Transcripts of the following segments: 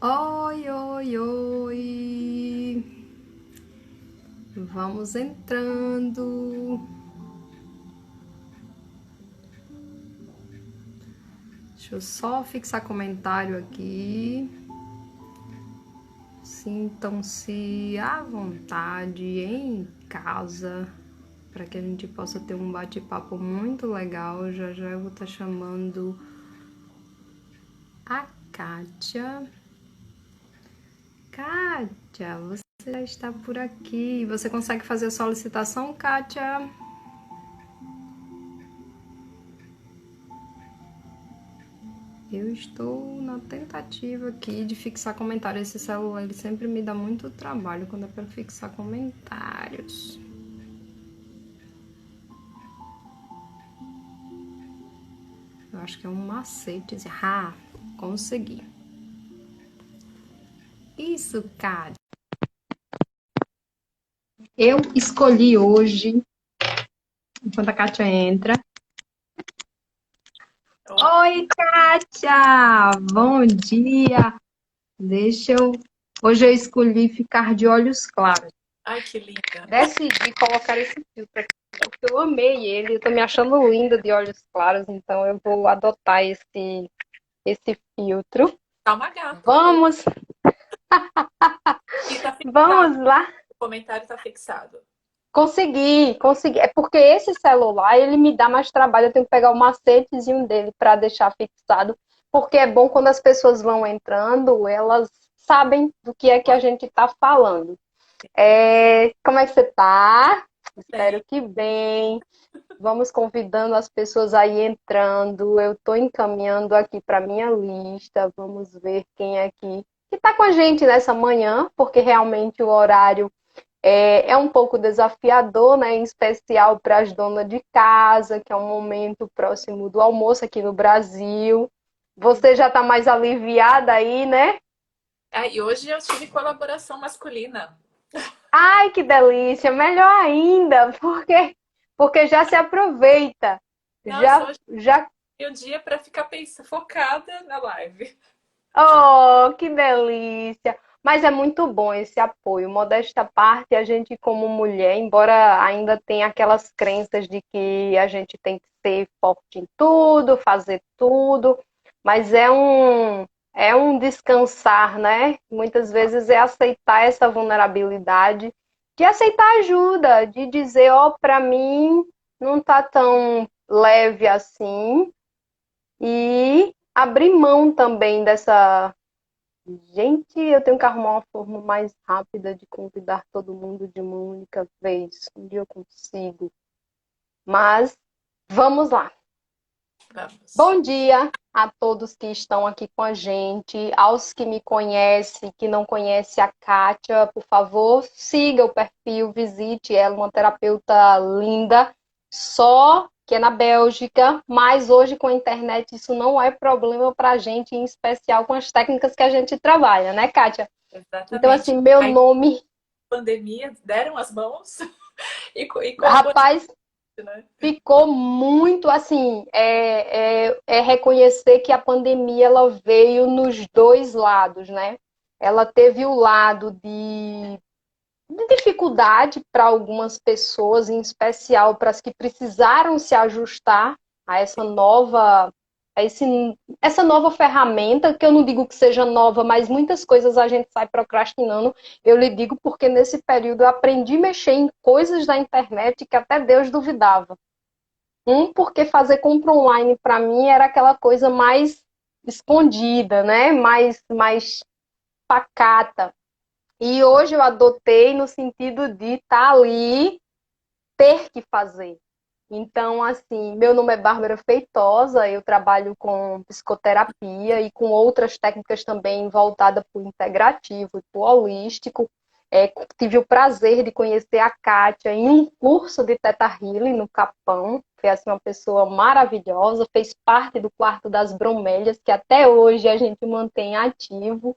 Oi, oi, oi. Vamos entrando. Deixa eu só fixar comentário aqui. Sintam-se à vontade em casa para que a gente possa ter um bate-papo muito legal. Já já eu vou estar chamando a Kátia. Kátia, você já está por aqui. Você consegue fazer a solicitação, Kátia? Eu estou na tentativa aqui de fixar comentário. Esse celular ele sempre me dá muito trabalho quando é para fixar comentários. Eu acho que é um macete. Ah, consegui. Isso, cara. Eu escolhi hoje, enquanto a Kátia entra. Oi, Kátia! Bom dia! Deixa eu. Hoje eu escolhi ficar de olhos claros. Ai, que linda. Decidi colocar esse filtro aqui, porque eu amei ele, eu tô me achando linda de olhos claros, então eu vou adotar esse filtro. Tá uma gata mesmo. Vamos, E tá fixado. vamos lá. O comentário tá fixado. Consegui. É porque esse celular, ele me dá mais trabalho, eu tenho que pegar o macetezinho dele para deixar fixado, porque é bom quando as pessoas vão entrando, elas sabem do que é que a gente tá falando. Como é que você tá? Espero Bem, que bem. Vamos convidando as pessoas aí entrando. Eu estou encaminhando aqui para minha lista. Vamos ver quem é que está com a gente nessa manhã, porque realmente o horário é um pouco desafiador, né? Em especial para as donas de casa, que é um momento próximo do almoço aqui no Brasil. Você já está mais aliviada aí, né? e hoje eu tive colaboração masculina. Ai, que delícia! Melhor ainda, porque já se aproveita. Nossa, Já, hoje já é o dia para ficar pensando, focada na live. Oh, que delícia! Mas é muito bom esse apoio. Modesta à parte, a gente como mulher, embora ainda tenha aquelas crenças de que a gente tem que ser forte em tudo, fazer tudo, mas é um descansar, né? Muitas vezes é aceitar essa vulnerabilidade, de aceitar ajuda, de dizer, ó, para mim não tá tão leve assim, e abrir mão também dessa. Gente, eu tenho que arrumar uma forma mais rápida de convidar todo mundo de uma única vez. Um dia eu consigo. Mas vamos lá. Vamos. Bom dia a todos que estão aqui com a gente, aos que me conhecem, que não conhecem a Kátia, por favor, siga o perfil, visite ela, uma terapeuta linda, só que é na Bélgica, mas hoje com a internet isso não é problema para a gente, em especial com as técnicas que a gente trabalha, né, Kátia? Então, Exatamente. assim, meu Aí, nome, pandemia, deram as mãos e colaboraram, rapaz, né? ficou muito assim, reconhecer que a pandemia ela veio nos dois lados, né? Ela teve o lado de dificuldade para algumas pessoas, em especial para as que precisaram se ajustar a a esse, essa nova ferramenta, que eu não digo que seja nova, mas muitas coisas a gente sai procrastinando. Eu lhe digo porque nesse período eu aprendi a mexer em coisas da internet que até Deus duvidava. Porque fazer compra online para mim era aquela coisa mais escondida, né? Mais pacata. E hoje eu adotei no sentido de estar ali, ter que fazer. Então, assim, meu nome é Bárbara Feitosa, eu trabalho com psicoterapia e com outras técnicas também voltadas para o integrativo e para o holístico. Tive o prazer de conhecer a Kátia em um curso de Theta Healing no Capão. Foi assim, uma pessoa maravilhosa, fez parte do quarto das bromélias, que até hoje a gente mantém ativo.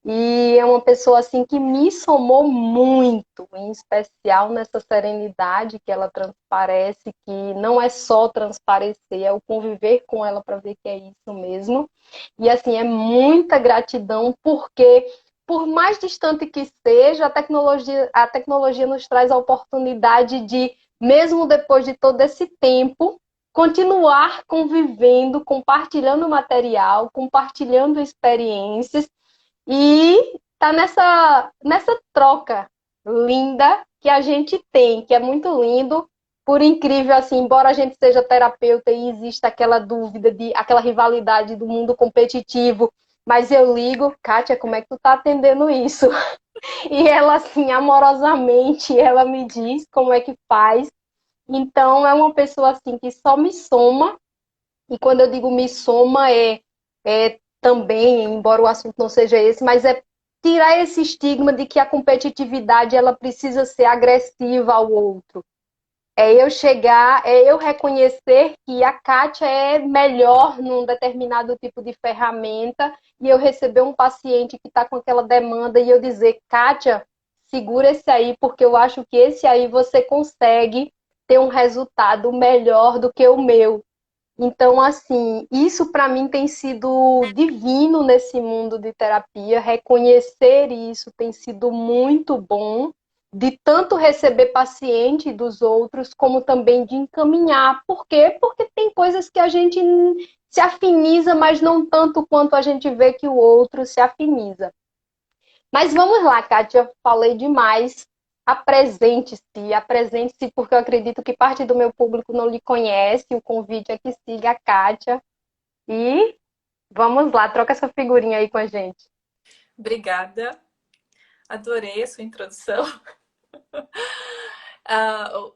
E é uma pessoa assim que me somou muito, em especial nessa serenidade que ela transparece, que não é só transparecer, é o conviver com ela para ver que é isso mesmo. E assim, é muita gratidão, porque por mais distante que seja, a tecnologia nos traz a oportunidade de, mesmo depois de todo esse tempo, continuar convivendo, compartilhando material, compartilhando experiências e tá nessa troca linda que a gente tem, que é muito lindo. Por incrível assim, embora a gente seja terapeuta e exista aquela dúvida de aquela rivalidade do mundo competitivo, mas eu ligo, Kátia, como é que tu tá atendendo isso? E ela assim, amorosamente, ela me diz como é que faz. Então é uma pessoa assim que só me soma, e quando eu digo me soma é também, embora o assunto não seja esse, mas é tirar esse estigma de que a competitividade ela precisa ser agressiva ao outro. É eu chegar, é eu reconhecer que a Kátia é melhor num determinado tipo de ferramenta e eu receber um paciente que está com aquela demanda e eu dizer, Kátia, segura esse aí, porque eu acho que esse aí você consegue ter um resultado melhor do que o meu. Então, assim, isso para mim tem sido divino nesse mundo de terapia. Reconhecer isso tem sido muito bom, de tanto receber paciente dos outros, como também de encaminhar. Por quê? Porque tem coisas que a gente se afiniza, mas não tanto quanto a gente vê que o outro se afiniza. Mas vamos lá, Kátia, falei demais. Apresente-se, porque eu acredito que parte do meu público não lhe conhece. O convite é que siga a Kátia. E vamos lá, troca essa figurinha aí com a gente. Obrigada. Adorei a sua introdução.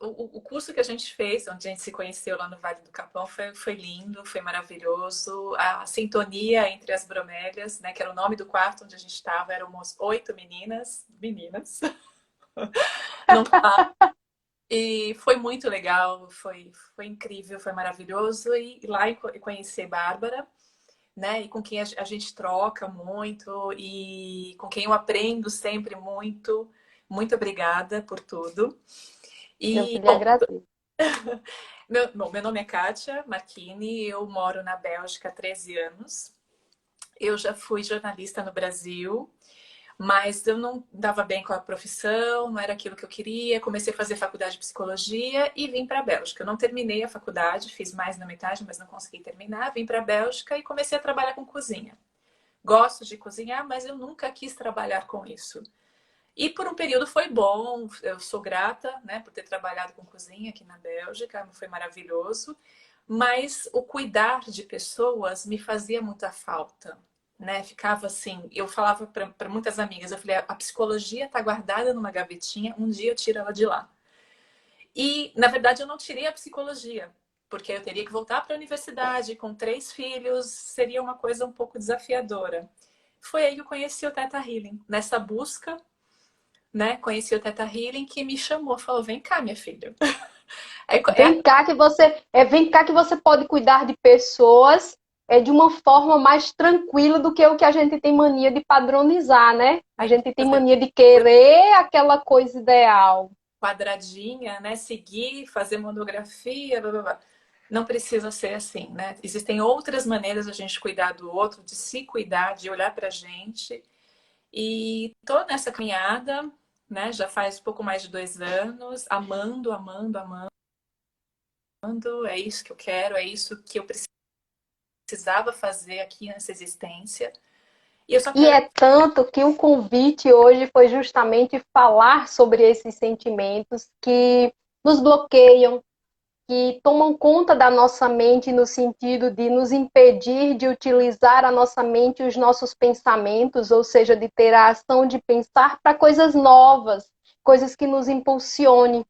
O curso que a gente fez, onde a gente se conheceu lá no Vale do Capão, foi lindo, foi maravilhoso. A sintonia entre as bromélias, né, que era o nome do quarto onde a gente estava, éramos 8 meninas, não tá? E foi muito legal, foi incrível, foi maravilhoso. E lá conhecer Bárbara, né, e com quem a gente troca muito e com quem eu aprendo sempre muito. Muito obrigada por tudo. Eu E, que lhe bom, agradeço. meu nome é Kátia Marchini, eu moro na Bélgica há 13 anos. Eu já fui jornalista no Brasil, mas eu não dava bem com a profissão, não era aquilo que eu queria. Comecei a fazer faculdade de psicologia e vim para a Bélgica. Eu não terminei a faculdade, fiz mais na metade, mas não consegui terminar. Vim para a Bélgica e comecei a trabalhar com cozinha. Gosto de cozinhar, mas eu nunca quis trabalhar com isso. E por um período foi bom, eu sou grata, né, por ter trabalhado com cozinha aqui na Bélgica, foi maravilhoso, mas o cuidar de pessoas me fazia muita falta, né? Ficava assim, eu falava para muitas amigas, eu falei, a psicologia está guardada numa gavetinha, um dia eu tiro ela de lá. E, na verdade, eu não tirei a psicologia, porque eu teria que voltar para a universidade com 3 filhos, seria uma coisa um pouco desafiadora. Foi aí que eu conheci o Theta Healing, nessa busca, né? Conheci o Theta Healing que me chamou, falou: vem cá, minha filha. Vem cá que você pode cuidar de pessoas de uma forma mais tranquila do que o que a gente tem mania de padronizar, né? A gente tem Fazer mania de querer aquela coisa ideal. quadradinha, né? Seguir, fazer monografia, blá, blá, blá. Não precisa ser assim, né? Existem outras maneiras de a gente cuidar do outro, de se cuidar, de olhar pra gente. E tô nessa caminhada, né? Já faz pouco mais de 2 anos, amando, amando, amando. É isso que eu quero, é isso que eu precisava fazer aqui nessa existência. E eu só E quero. é tanto que o convite hoje foi justamente falar sobre esses sentimentos que nos bloqueiam, que tomam conta da nossa mente no sentido de nos impedir de utilizar a nossa mente e os nossos pensamentos, ou seja, de ter a ação de pensar para coisas novas, coisas que nos impulsionem.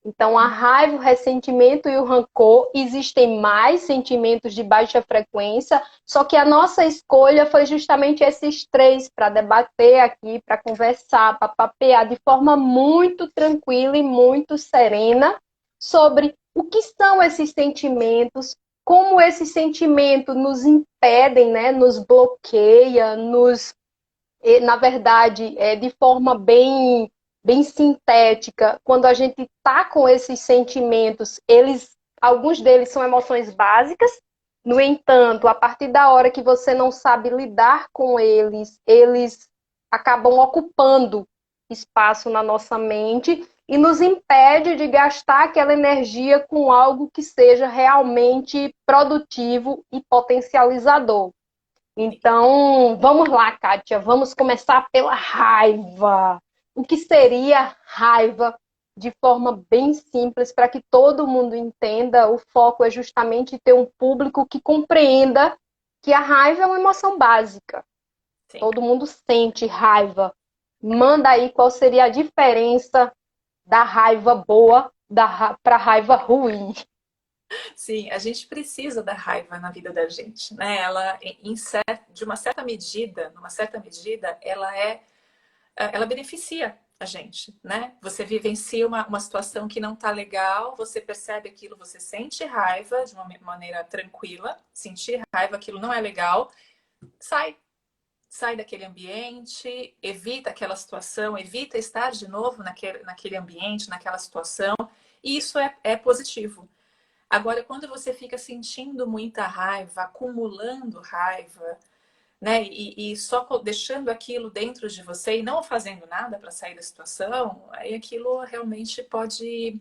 Então, a raiva, o ressentimento e o rancor, existem mais sentimentos de baixa frequência, só que a nossa escolha foi justamente esses três para debater aqui, para conversar, para papear de forma muito tranquila e muito serena sobre o que são esses sentimentos, como esses sentimentos nos impedem, né, nos bloqueia, nos na verdade, de forma bem sintética, quando a gente está com esses sentimentos, alguns deles são emoções básicas. No entanto, a partir da hora que você não sabe lidar com eles acabam ocupando espaço na nossa mente e nos impede de gastar aquela energia com algo que seja realmente produtivo e potencializador. Então, vamos lá, Kátia, vamos começar pela raiva. O que seria raiva de forma bem simples para que todo mundo entenda? O foco é justamente ter um público que compreenda que a raiva é uma emoção básica. Sim. Todo mundo sente raiva. Manda aí qual seria a diferença da raiva boa para a raiva ruim. Sim, a gente precisa da raiva na vida da gente, né? Ela, de uma certa medida, numa certa medida, ela beneficia a gente, né? Você vivencia uma situação que não tá legal, você percebe aquilo, você sente raiva de uma maneira tranquila, sentir raiva, aquilo não é legal, sai. Sai daquele ambiente, evita aquela situação, evita estar de novo naquele ambiente, naquela situação, e isso é positivo. Agora, quando você fica sentindo muita raiva, acumulando raiva, né, e só deixando aquilo dentro de você e não fazendo nada para sair da situação, aí aquilo realmente pode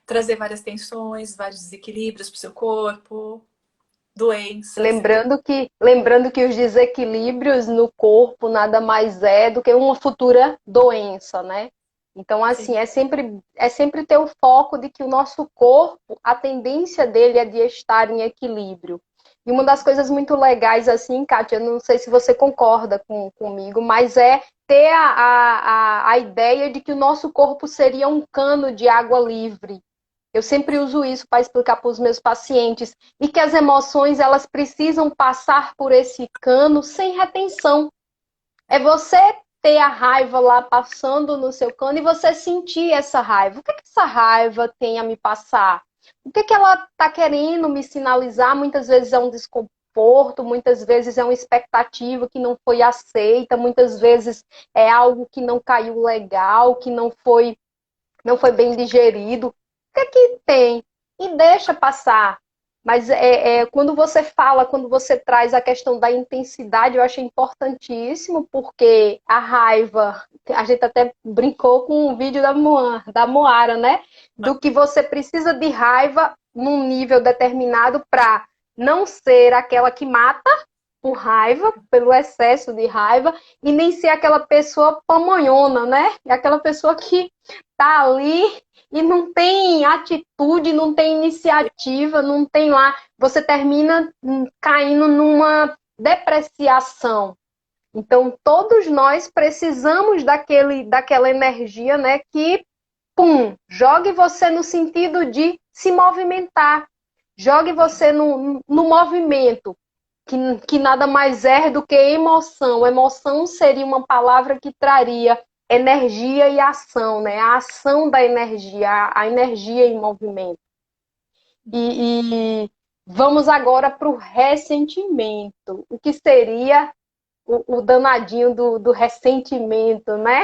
trazer várias tensões, vários desequilíbrios para o seu corpo, doenças. Lembrando que os desequilíbrios no corpo nada mais é do que uma futura doença, né? Então, assim, Sim, é sempre ter o foco de que o nosso corpo, a tendência dele é de estar em equilíbrio. E uma das coisas muito legais, assim, Kátia, não sei se você concorda comigo, mas é ter a ideia de que o nosso corpo seria um cano de água livre. Eu sempre uso isso para explicar para os meus pacientes e que as emoções elas precisam passar por esse cano sem retenção. É você ter a raiva lá passando no seu cano e você sentir essa raiva. O que essa raiva tem a me passar? O que ela está querendo me sinalizar? Muitas vezes é um desconforto, muitas vezes é uma expectativa que não foi aceita, muitas vezes é algo que não caiu legal, que não foi bem digerido. O que tem? E deixa passar. Mas quando você fala, quando você traz a questão da intensidade, eu acho importantíssimo, porque a raiva, a gente até brincou com o vídeo da Moara, né? Do que você precisa de raiva num nível determinado para não ser aquela que mata por raiva, pelo excesso de raiva, e nem ser aquela pessoa pamonhona, né? Aquela pessoa que tá ali e não tem atitude, não tem iniciativa, não tem lá. Você termina caindo numa depreciação. Então, todos nós precisamos daquela energia, né? Que, pum, jogue você no sentido de se movimentar. Jogue você no movimento, que nada mais é do que emoção. Emoção seria uma palavra que traria energia e ação, né? A ação da energia, a energia em movimento. E vamos agora para o ressentimento. O que seria o danadinho do ressentimento, né?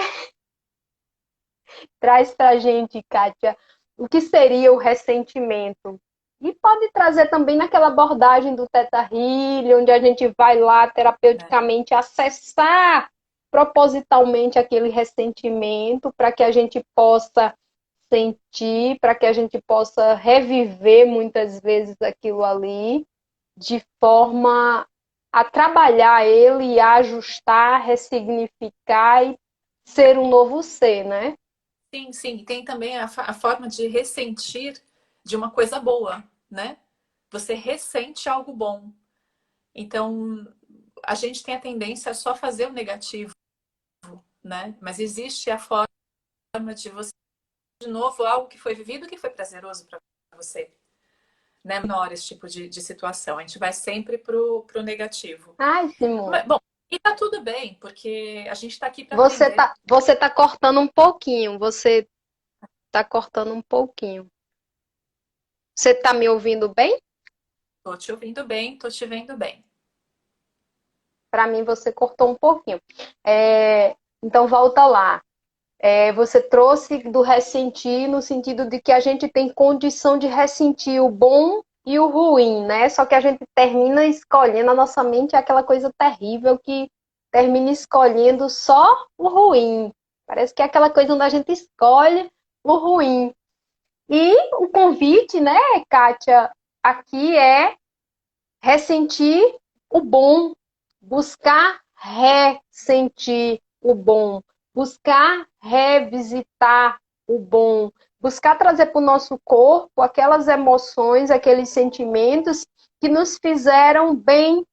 Traz para a gente, Kátia, o que seria o ressentimento. E pode trazer também naquela abordagem do Theta Healing, onde a gente vai lá terapeuticamente acessar propositalmente aquele ressentimento para que a gente possa sentir, para que a gente possa reviver muitas vezes aquilo ali, de forma a trabalhar ele, a ajustar, ressignificar e ser um novo ser, né? sim, sim. E tem também a forma de ressentir de uma coisa boa, né? Você ressente algo bom. Então, a gente tem a tendência a só fazer o negativo, né? Mas existe a forma de você, de novo, algo que foi vivido que foi prazeroso para você, né? Menor esse tipo de situação. A gente vai sempre pro negativo. Ai, Simone. Mas, bom, e tá tudo bem, porque a gente está aqui para Você aprender. tá, você tá cortando um pouquinho. Você tá cortando um pouquinho. Você tá me ouvindo bem? Tô te ouvindo bem, tô te vendo bem. para mim você cortou um pouquinho. Então, volta lá. Você trouxe do ressentir no sentido de que a gente tem condição de ressentir o bom e o ruim, né? Só que a gente termina escolhendo, a nossa mente é aquela coisa terrível que termina escolhendo só o ruim. Parece que é aquela coisa onde a gente escolhe o ruim. E o convite, né, Kátia, aqui é ressentir o bom, buscar ressentir o bom, buscar revisitar o bom, buscar trazer para o nosso corpo aquelas emoções, aqueles sentimentos que nos fizeram bem,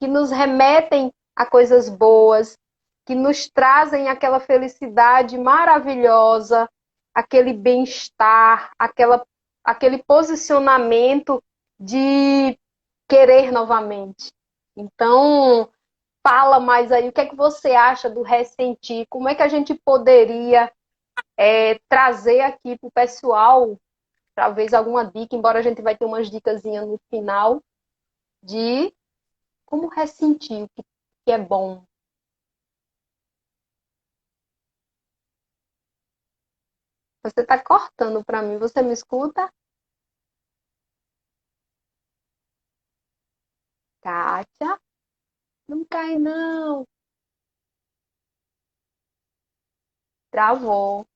que nos remetem a coisas boas, que nos trazem aquela felicidade maravilhosa, aquele bem-estar, aquele posicionamento de querer novamente. Então, fala mais aí, o que é que você acha do ressentir? Como é que a gente poderia trazer aqui para o pessoal, talvez alguma dica, embora a gente vai ter umas dicasinhas no final, de como ressentir o que é bom. Você está cortando para mim, você me escuta? Kátia? Não cai não. Travou.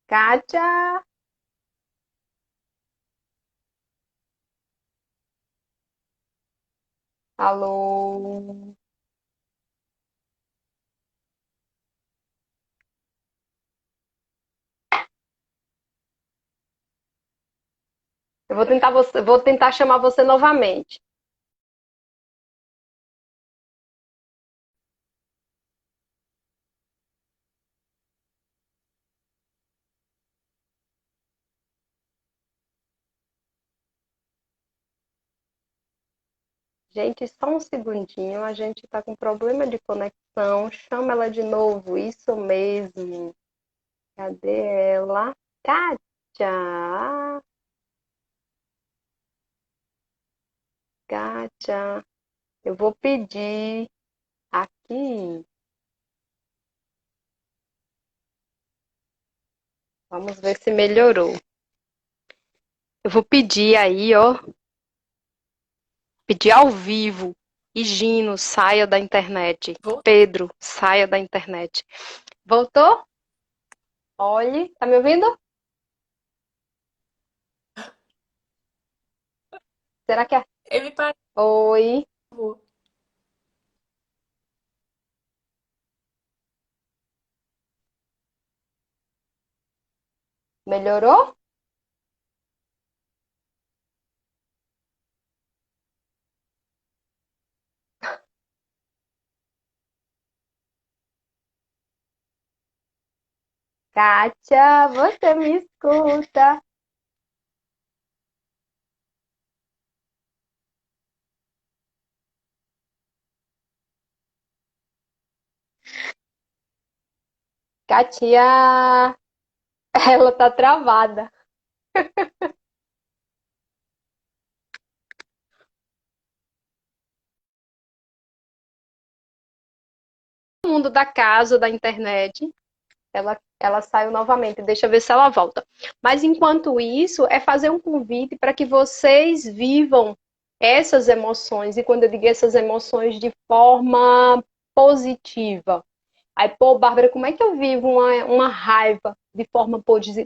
Kátia? Alô? Vou tentar chamar você novamente. Gente, só um segundinho, a gente está com problema de conexão. Chama ela de novo, isso mesmo. Cadê ela? Kátia! Kátia! Eu vou pedir aqui. Vamos ver se melhorou. Eu vou pedir aí, ó. Pedir ao vivo. Higino, saia da internet. Pedro, saia da internet. Voltou? Olhe, tá me ouvindo? Será que é? Ele parou. Oi. Melhorou? Kátia, você me escuta? Kátia, ela tá travada. O mundo da casa, da internet, ela saiu novamente. Deixa eu ver se ela volta. Mas enquanto isso, é fazer um convite para que vocês vivam essas emoções. E quando eu digo essas emoções de forma positiva. Aí, pô, Bárbara, como é que eu vivo uma raiva de forma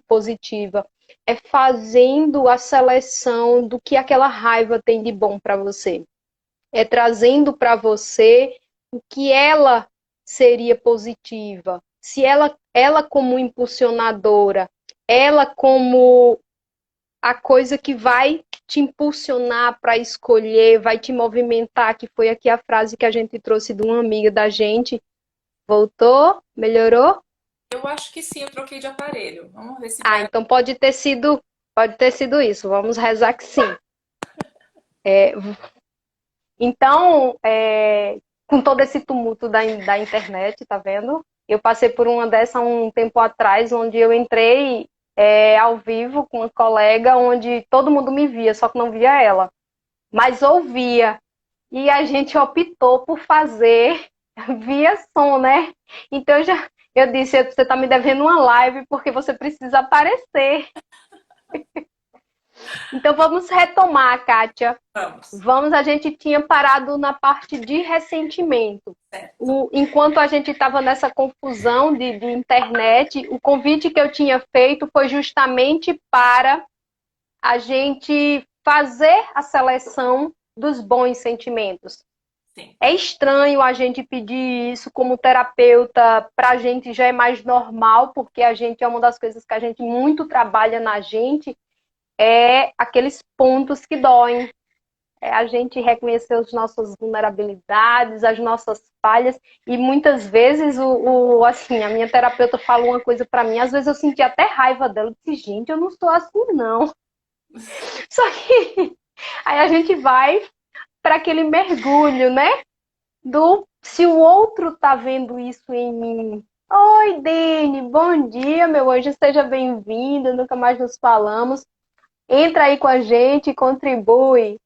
positiva? É fazendo a seleção do que aquela raiva tem de bom para você. É trazendo para você o que ela seria positiva. Se ela como impulsionadora, ela como a coisa que vai te impulsionar para escolher, vai te movimentar, que foi aqui a frase que a gente trouxe de uma amiga da gente. Voltou? Melhorou? Eu acho que sim, eu troquei de aparelho. Vamos ver se Ah, vai. então pode ter sido isso. Vamos rezar que sim. Então, com todo esse tumulto da internet, tá vendo? Eu passei por uma dessa um tempo atrás, onde eu entrei ao vivo com uma colega, onde todo mundo me via, só que não via ela. mas ouvia. E a gente optou por fazer via som, né? Então eu disse, você está me devendo uma live porque você precisa aparecer. Então vamos retomar, Kátia. Vamos. Vamos, a gente tinha parado na parte de ressentimento. Certo. Enquanto a gente estava nessa confusão de internet, o convite que eu tinha feito foi justamente para a gente fazer a seleção dos bons sentimentos. Sim. É estranho a gente pedir isso como terapeuta, para a gente já é mais normal, porque a gente é uma das coisas que a gente muito trabalha na gente, é aqueles pontos que doem. É a gente reconhecer as nossas vulnerabilidades, as nossas falhas, e muitas vezes assim, a minha terapeuta fala uma coisa para mim, às vezes eu senti até raiva dela, eu disse, gente, eu não sou assim não. Só que aí a gente vai para aquele mergulho, né? Do se o outro tá vendo isso em mim. Oi, Dene, bom dia, meu anjo, seja bem-vindo, nunca mais nos falamos. Entra aí com a gente, contribui.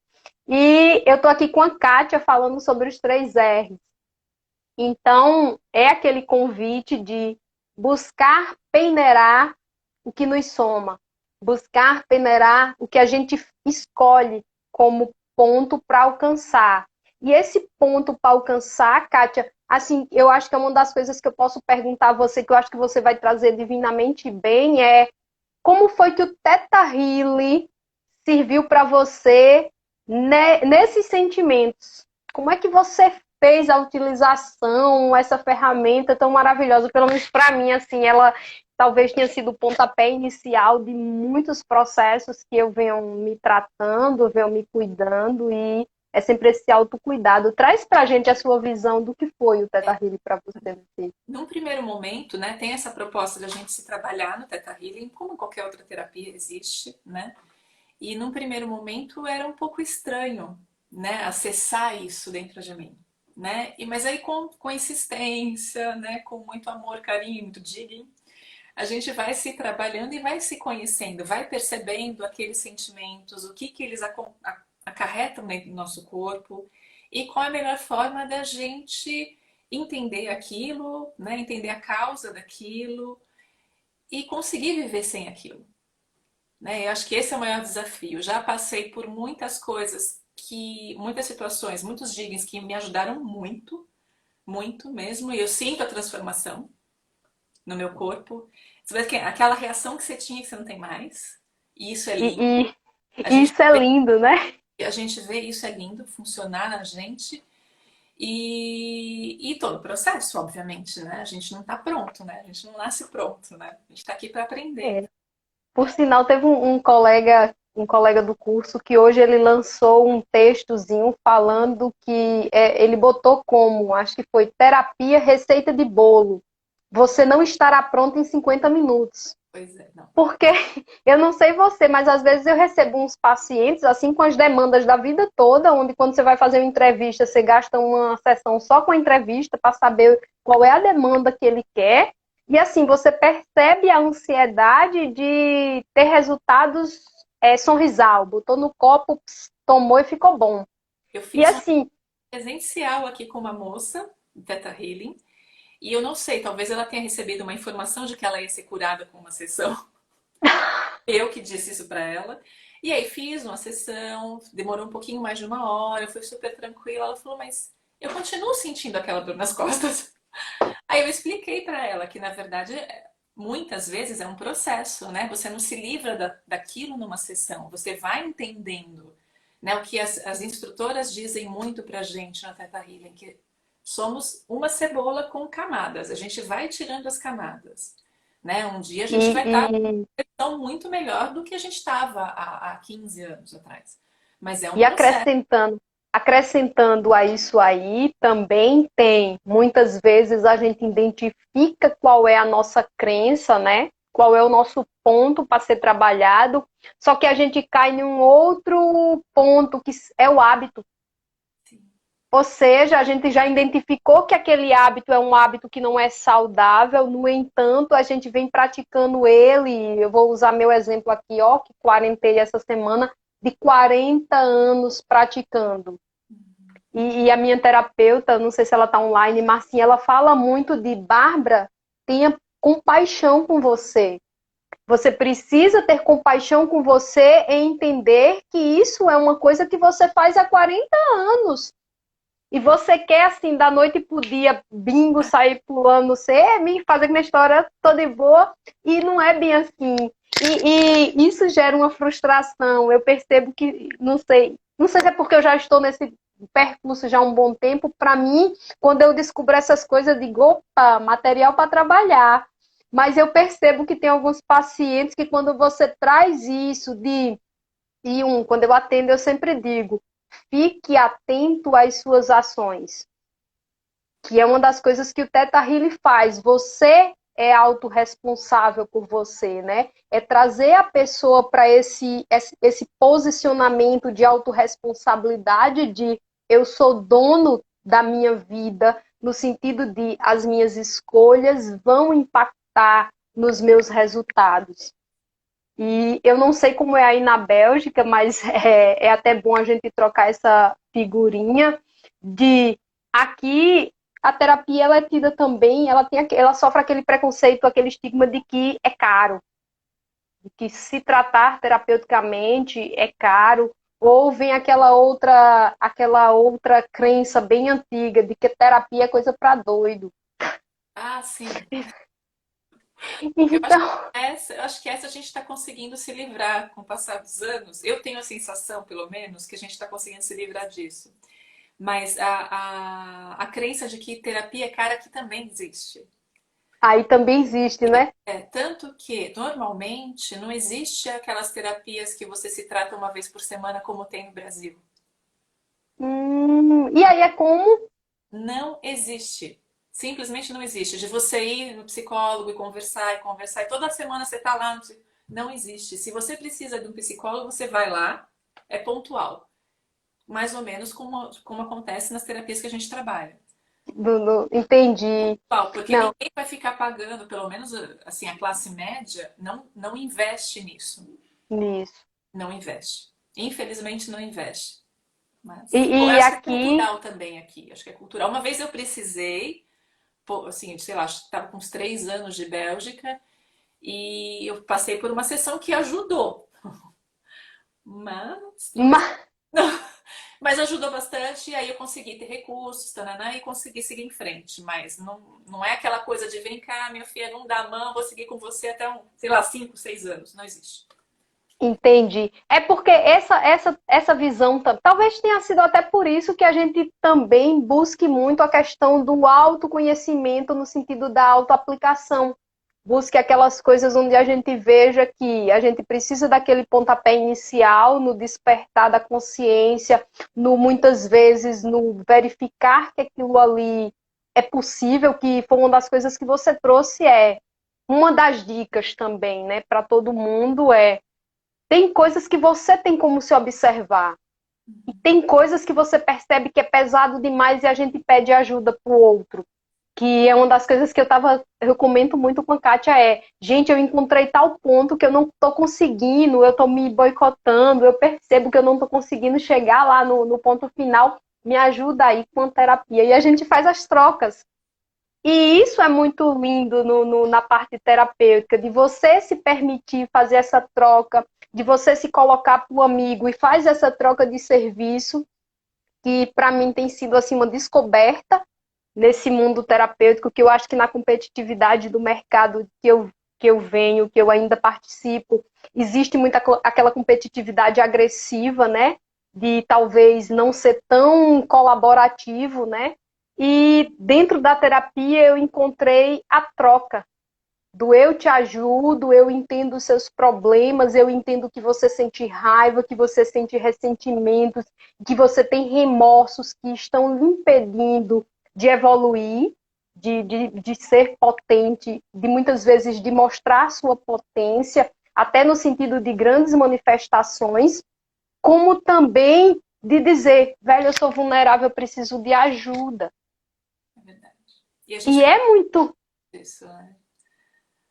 E eu tô aqui com a Kátia falando sobre os 3 R's. Então, é aquele convite de buscar peneirar o que nos soma, buscar peneirar o que a gente escolhe como ponto para alcançar. E esse ponto para alcançar, Kátia, assim, eu acho que é uma das coisas que eu posso perguntar a você, que eu acho que você vai trazer divinamente bem, é como foi que o Theta Healing serviu para você nesses sentimentos? Como é que você fez a utilização, essa ferramenta tão maravilhosa? Pelo menos para mim, assim, ela talvez tenha sido o pontapé inicial de muitos processos que eu venho me tratando, venho me cuidando, e é sempre esse autocuidado. Traz pra gente a sua visão do que foi o Theta Healing para você. Num primeiro momento, né, tem essa proposta da gente se trabalhar no Theta Healing, como qualquer outra terapia existe, né? E num primeiro momento era um pouco estranho, né, acessar isso dentro de mim, né? Mas aí com insistência, né, com muito amor, carinho, muito digging, a gente vai se trabalhando e vai se conhecendo, vai percebendo aqueles sentimentos, o que que eles acarretam dentro do nosso corpo e qual é a melhor forma da gente entender aquilo, né, entender a causa daquilo e conseguir viver sem aquilo. Né? Eu acho que esse é o maior desafio. Já passei por muitas coisas muitas situações, muitos diggings que me ajudaram muito, muito mesmo, e eu sinto a transformação no meu corpo. Você vê que aquela reação que você tinha que você não tem mais, e isso é lindo. A E gente isso é vê, lindo, né? a gente vê isso é lindo funcionar na gente. E todo o processo, obviamente, né? A gente não está pronto, né? A gente não nasce pronto, né? A gente está aqui para aprender. É. Por sinal, teve um colega do curso que hoje ele lançou um textozinho falando que ele botou como, acho que foi terapia receita de bolo. Você não estará pronto em 50 minutos. Pois é, não. Porque eu não sei você, mas às vezes eu recebo uns pacientes assim com as demandas da vida toda, onde quando você vai fazer uma entrevista, você gasta uma sessão só com a entrevista para saber qual é a demanda que ele quer. E assim, você percebe a ansiedade de ter resultados sorrisal. Botou no copo, tomou e ficou bom. Eu E fiz um assim, presencial aqui com uma moça, do Theta Healing, e eu não sei, talvez ela tenha recebido uma informação de que ela ia ser curada com uma sessão. Eu que disse isso para ela. E aí fiz uma sessão, demorou um pouquinho mais de 1 hora, foi super tranquila. Ela falou, mas eu continuo sentindo aquela dor nas costas. Aí eu expliquei para ela que, na verdade, muitas vezes é um processo, né? Você não se livra daquilo numa sessão, você vai entendendo, né? O que as instrutoras dizem muito pra gente na Theta Healing, que somos uma cebola com camadas, a gente vai tirando as camadas, né? Um dia a gente vai estar e, tão muito melhor do que a gente estava há 15 anos atrás. Mas é um E processo. acrescentando a isso aí, também tem, muitas vezes a gente identifica qual é a nossa crença, né? Qual é o nosso ponto para ser trabalhado, só que a gente cai em um outro ponto, que é o hábito. Ou seja, a gente já identificou que aquele hábito é um hábito que não é saudável, no entanto, a gente vem praticando ele. Eu vou usar meu exemplo aqui, ó, que quarentei essa semana, de 40 anos praticando. E a minha terapeuta, não sei se ela está online, Marcinha, ela fala muito de Bárbara, tenha compaixão com você. Você precisa ter compaixão com você e entender que isso é uma coisa que você faz há 40 anos. E você quer, assim, da noite pro dia, bingo, sair pulando, não sei, me fazer minha história toda de boa, e não é bem assim. E isso gera uma frustração. Eu percebo que, não sei se é porque eu já estou nesse percurso já há um bom tempo. Para mim, quando eu descubro essas coisas, eu digo, opa, material para trabalhar. Mas eu percebo que tem alguns pacientes que quando você traz isso quando eu atendo, eu sempre digo, fique atento às suas ações, que é uma das coisas que o Theta Healing faz. Você é autorresponsável por você, né? É trazer a pessoa para esse posicionamento de autorresponsabilidade, de eu sou dono da minha vida, no sentido de as minhas escolhas vão impactar nos meus resultados. E eu não sei como é aí na Bélgica, mas é até bom a gente trocar essa figurinha de aqui a terapia ela é tida também, ela sofre aquele preconceito, aquele estigma de que é caro, de que se tratar terapeuticamente é caro, ou vem aquela outra crença bem antiga de que terapia é coisa para doido. Ah, sim. Então, Eu acho que essa a gente está conseguindo se livrar com o passar dos anos. Eu tenho a sensação, pelo menos, que a gente está conseguindo se livrar disso. Mas a crença de que terapia é cara aqui também existe. aí também existe, né? Tanto que, normalmente, não existe aquelas terapias que você se trata uma vez por semana como tem no Brasil. E aí é como Não existe. Simplesmente não existe. De você ir no psicólogo e conversar, e toda semana você está lá. Não existe. Se você precisa de um psicólogo, você vai lá, é pontual. Mais ou menos como acontece nas terapias que a gente trabalha. entendi. Porque Não, ninguém vai ficar pagando, pelo menos assim, a classe média não investe nisso. nisso. Não investe. Infelizmente não investe. E, Mas eu e acho que é aqui, cultural também aqui. Acho que é cultural. Uma vez eu precisei, assim, sei lá, estava com uns 3 anos de Bélgica e eu passei por uma sessão que ajudou. Mas não ma- precisa. Mas ajudou bastante, e aí eu consegui ter recursos, tananá, e consegui seguir em frente. Mas não é aquela coisa de vem cá, minha filha, não dá a mão, vou seguir com você até, sei lá, 5, 6 anos. Não existe. entendi. É porque essa visão, talvez tenha sido até por isso que a gente também busque muito a questão do autoconhecimento no sentido da autoaplicação. Busque aquelas coisas onde a gente veja que a gente precisa daquele pontapé inicial, no despertar da consciência, no muitas vezes no verificar que aquilo ali é possível, que foi uma das coisas que você trouxe, uma das dicas também, né, para todo mundo tem coisas que você tem como se observar. E tem coisas que você percebe que é pesado demais e a gente pede ajuda pro outro. Que é uma das coisas que eu comento muito com a Kátia gente, eu encontrei tal ponto que eu não tô conseguindo, eu tô me boicotando, eu percebo que eu não tô conseguindo chegar lá no ponto final, me ajuda aí com a terapia. E a gente faz as trocas. E isso é muito lindo na parte terapêutica, de você se permitir fazer essa troca, de você se colocar para o amigo e faz essa troca de serviço, que para mim tem sido assim uma descoberta nesse mundo terapêutico, que eu acho que na competitividade do mercado que eu venho, que eu ainda participo, existe muita aquela competitividade agressiva, né? De talvez não ser tão colaborativo, né? E dentro da terapia eu encontrei a troca do eu te ajudo, eu entendo os seus problemas, eu entendo que você sente raiva, que você sente ressentimentos, que você tem remorsos que estão lhe impedindo de evoluir, de ser potente, de muitas vezes de mostrar sua potência, até no sentido de grandes manifestações, como também de dizer, velho, eu sou vulnerável, eu preciso de ajuda. É verdade. E a gente E fala é muito. isso, né?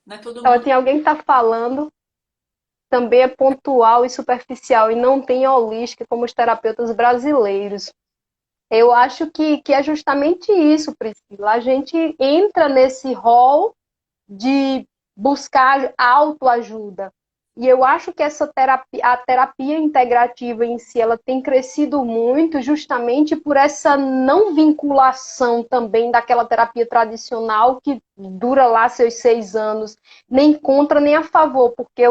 Não é todo Ó, mundo. tem alguém que está falando. também é pontual e superficial e não tem holística como os terapeutas brasileiros. Eu acho que é justamente isso, Priscila. A gente entra nesse rol de buscar autoajuda. E eu acho que essa terapia, a terapia integrativa em si, ela tem crescido muito justamente por essa não vinculação também daquela terapia tradicional que dura lá seus 6 anos, nem contra nem a favor, porque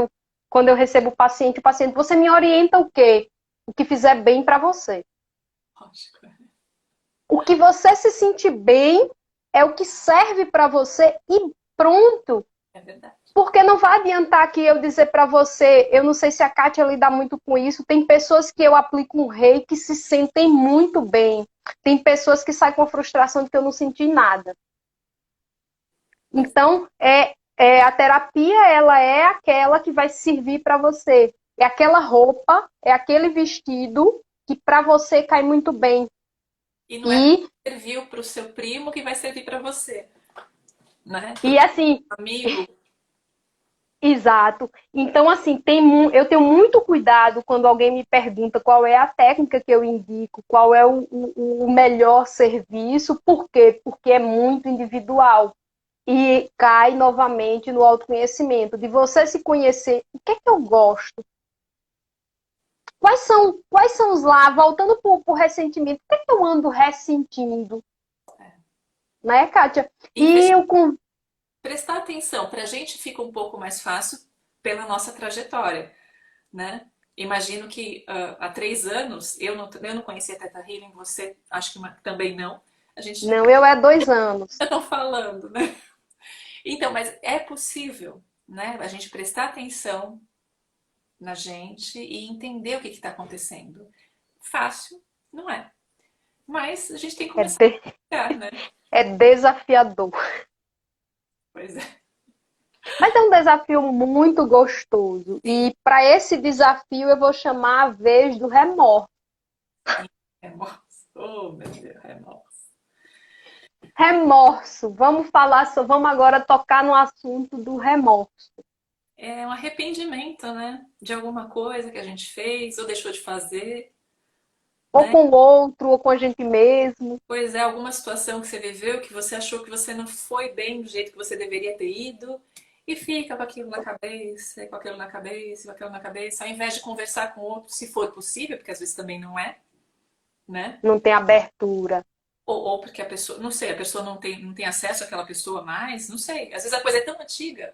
quando eu recebo o paciente, você me orienta o quê? O que fizer bem para você. Lógico. O que você se sentir bem é o que serve para você e pronto. É verdade. Porque não vai adiantar aqui eu dizer para você, eu não sei se a Kátia lida muito com isso, tem pessoas que eu aplico um rei que se sentem muito bem. Tem pessoas que saem com a frustração de que eu não senti nada. Então, a terapia, ela é aquela que vai servir para você. É aquela roupa, é aquele vestido que para você cai muito bem. E não é porque serviu para o seu primo que vai servir para você, né? E assim, Amigo. exato. Então, assim, eu tenho muito cuidado quando alguém me pergunta qual é a técnica que eu indico, qual é o melhor serviço. Por quê? Porque é muito individual. E cai novamente no autoconhecimento, de você se conhecer. O que é que eu gosto? Quais são os lá, voltando para o ressentimento, o que é que eu ando ressentindo? Né, Kátia? E eu prestar atenção, para a gente fica um pouco mais fácil pela nossa trajetória, né? Imagino que há 3 anos, eu não conhecia a Teta Healing, você acho que também não. A gente Não, eu é 2 anos. já estão falando, né? Então, mas é possível, né? A gente prestar atenção na gente e entender o que está acontecendo. Fácil, não é. Mas a gente tem que É, começar a praticar, né? é desafiador. Pois é. Mas é um desafio muito gostoso. E para esse desafio eu vou chamar a vez do remorso. Remorso. Oh, meu Deus, remorso. Remorso. Vamos agora tocar no assunto do remorso. É um arrependimento, né? De alguma coisa que a gente fez ou deixou de fazer, Ou né? com o outro, ou com a gente mesmo. Pois é, alguma situação que você viveu que você achou que você não foi bem do jeito que você deveria ter ido e fica com aquilo na cabeça, com aquilo na cabeça, com aquilo na cabeça, ao invés de conversar com o outro, se for possível, porque às vezes também não é, né? Não tem abertura. Ou porque a pessoa, não sei, a pessoa não tem acesso àquela pessoa mais, não sei. Às vezes a coisa é tão antiga,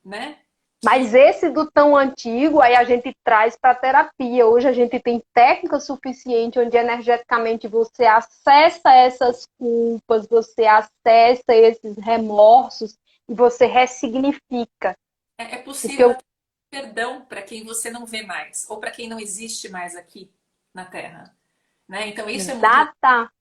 né? Que Mas esse do tão antigo, aí a gente traz para a terapia. Hoje a gente tem técnica suficiente onde energeticamente você acessa essas culpas, você acessa esses remorsos e você ressignifica. é Porque possível perdão para quem você não vê mais, ou para quem não existe mais aqui na Terra, né? Então isso é muito, exata,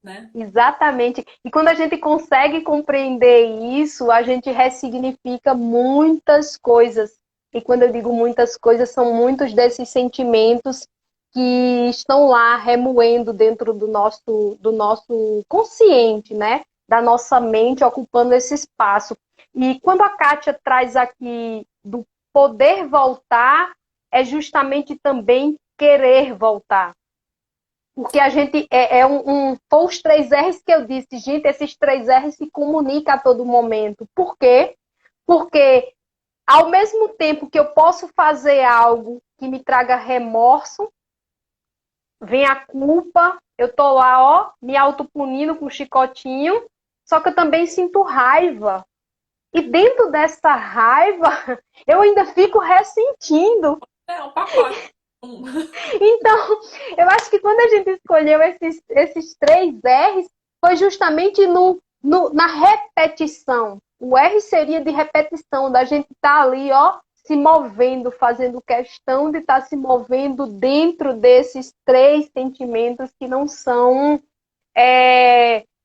né? exatamente. E quando a gente consegue compreender isso, a gente ressignifica muitas coisas. E quando eu digo muitas coisas, são muitos desses sentimentos que estão lá remoendo dentro do nosso consciente, né? Da nossa mente, ocupando esse espaço. E quando a Kátia traz aqui do poder voltar, é justamente também querer voltar. Porque a gente foi os 3 R's que eu disse, gente, esses 3 R's se comunicam a todo momento. Por quê? Porque ao mesmo tempo que eu posso fazer algo que me traga remorso, vem a culpa, eu tô lá, ó, me autopunindo com um chicotinho, só que eu também sinto raiva. E dentro dessa raiva, eu ainda fico ressentindo. É um pacote. Então, eu acho que quando a gente escolheu esses 3 R's, foi justamente na repetição. O R seria de repetição, da gente estar ali, ó, se movendo, fazendo questão de estar se movendo dentro desses 3 sentimentos que não são.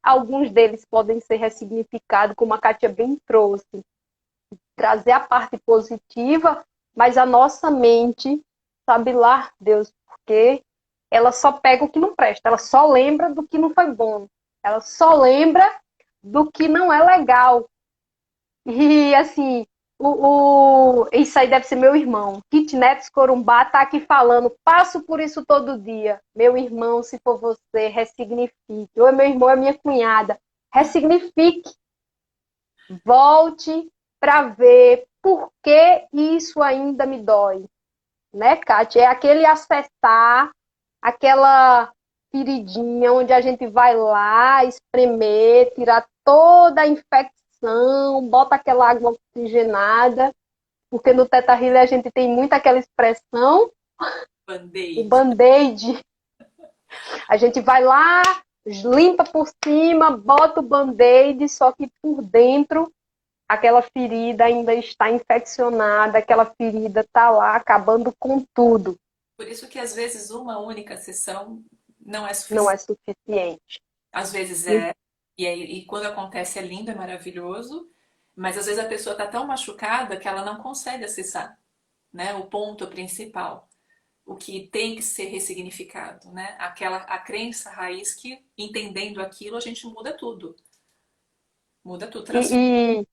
Alguns deles podem ser ressignificados, como a Kátia bem trouxe. Trazer a parte positiva, mas a nossa mente, sabe lá, Deus, porque ela só pega o que não presta, ela só lembra do que não foi bom, ela só lembra do que não é legal. E assim, Isso aí deve ser meu irmão. Kitnets Corumbá tá aqui falando. Passo por isso todo dia. Meu irmão, se for você, ressignifique. Ou é meu irmão, é minha cunhada. Ressignifique. Volte para ver por que isso ainda me dói. Né, Kátia? É aquele acessar, aquela feridinha onde a gente vai lá espremer, tirar toda a infecção, bota aquela água oxigenada, porque no Teta Healer a gente tem muito aquela expressão, o Band-aid. band-aid. A gente vai lá, limpa por cima, bota o band-aid, só que por dentro aquela ferida ainda está infeccionada, aquela ferida está lá acabando com tudo. Por isso que às vezes uma única sessão não é Não suficiente. é suficiente. Às vezes é, e quando acontece é lindo, é maravilhoso, mas às vezes a pessoa está tão machucada que ela não consegue acessar, né, o ponto principal, o que tem que ser ressignificado, né? A crença raiz que, entendendo aquilo, a gente muda tudo. Muda tudo, transforma, E,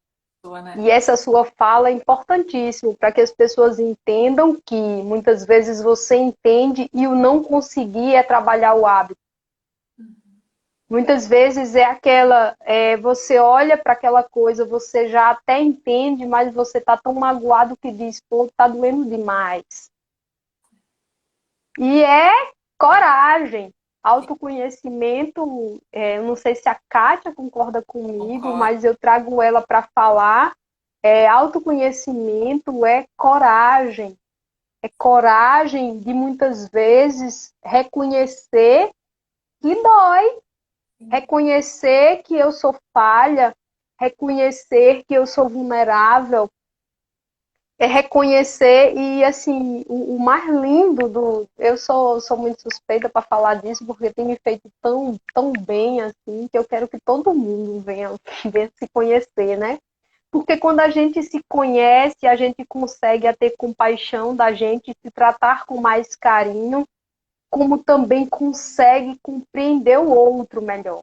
né? e essa sua fala é importantíssima para que as pessoas entendam que muitas vezes você entende e o não conseguir é trabalhar o hábito. Muitas vezes é aquela, você olha para aquela coisa, você já até entende, mas você está tão magoado que diz, pô, está doendo demais. E é coragem, autoconhecimento. Eu não sei se a Kátia concorda comigo, Concordo. mas eu trago ela para falar. Autoconhecimento é coragem. É coragem de muitas vezes reconhecer que dói, reconhecer que eu sou falha, reconhecer que eu sou vulnerável, reconhecer e assim o mais lindo do eu sou muito suspeita para falar disso porque tem me feito tão bem assim que eu quero que todo mundo venha se conhecer, né? Porque quando a gente se conhece, a gente consegue a ter compaixão da gente, se tratar com mais carinho, como também consegue compreender o outro melhor.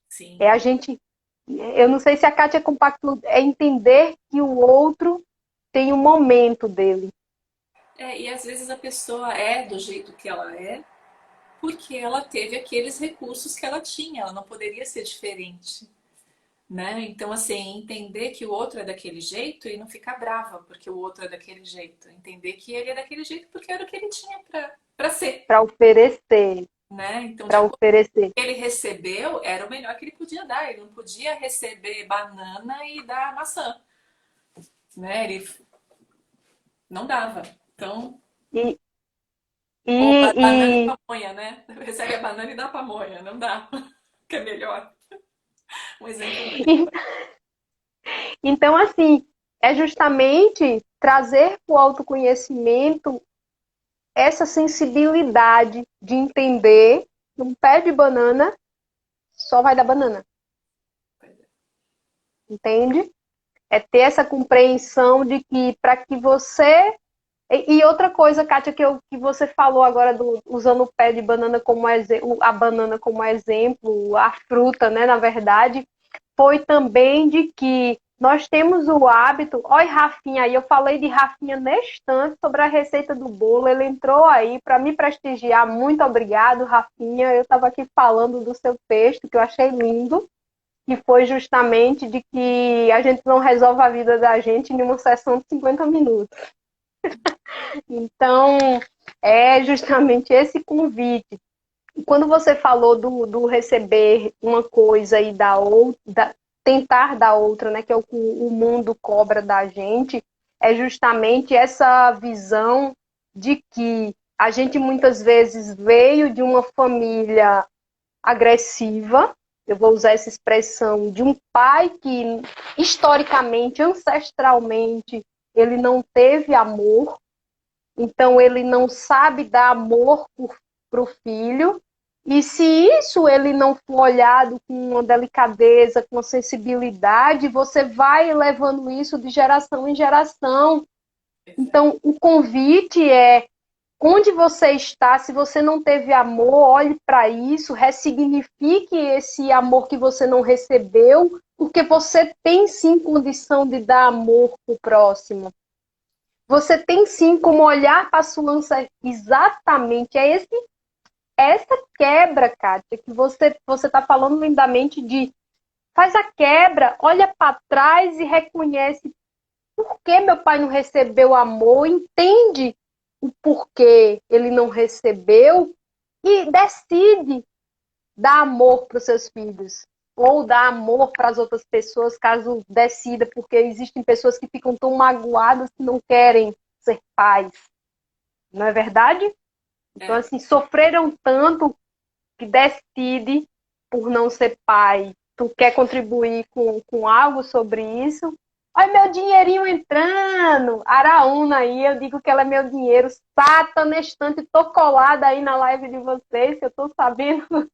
Sim. É a gente, eu não sei se a Kátia compactua, é entender que o outro tem um momento dele. E às vezes a pessoa é do jeito que ela é, porque ela teve aqueles recursos que ela tinha, ela não poderia ser diferente, né? Então, assim, entender que o outro é daquele jeito e não ficar brava porque o outro é daquele jeito. Entender que ele é daquele jeito porque era o que ele tinha para ser, Para oferecer, né? Então, de para acordo oferecer. com o que ele recebeu, era o melhor que ele podia dar. Ele não podia receber banana e dar maçã, né? Ele não dava. Então, E, ou banana e e, pamonha, né? Recebe a banana e dá a pamonha, não dá. Que é melhor. Um exemplo melhor. e então, assim, é justamente trazer para o autoconhecimento essa sensibilidade de entender que um pé de banana só vai dar banana, entende? É ter essa compreensão de que para que você. E outra coisa, Kátia, que você falou agora usando o pé de banana como exemplo, a banana como exemplo, a fruta, né, na verdade, foi também de que nós temos o hábito. Olha, Rafinha, aí eu falei de Rafinha neste instante sobre a receita do bolo. Ele entrou aí para me prestigiar. Muito obrigado, Rafinha. Eu estava aqui falando do seu texto, que eu achei lindo, que foi justamente de que a gente não resolve a vida da gente em uma sessão de 50 minutos. Então, é justamente esse convite. E quando você falou do receber uma coisa e dar outra, tentar dar outra, né, que é o que o mundo cobra da gente, é justamente essa visão de que a gente muitas vezes veio de uma família agressiva, eu vou usar essa expressão, de um pai que historicamente, ancestralmente, ele não teve amor, então ele não sabe dar amor para o filho. E se isso ele não for olhado com uma delicadeza, com uma sensibilidade, você vai levando isso de geração em geração. Então, o convite é onde você está, se você não teve amor, olhe para isso, ressignifique esse amor que você não recebeu, porque você tem sim condição de dar amor para o próximo. Você tem sim como olhar para a sua ança exatamente. Essa quebra, Kátia, que você está falando lindamente de faz a quebra, olha para trás e reconhece por que meu pai não recebeu amor, entende o porquê ele não recebeu e decide dar amor para os seus filhos. Ou dar amor para as outras pessoas, caso decida, porque existem pessoas que ficam tão magoadas que não querem ser pais. Não é verdade? Então, É. assim, sofreram tanto que decide por não ser pai. Tu quer contribuir com algo sobre isso? Olha meu dinheirinho entrando. Araúna aí, eu digo que ela é meu dinheiro. Sata nestante, tô colada aí na live de vocês, que eu tô sabendo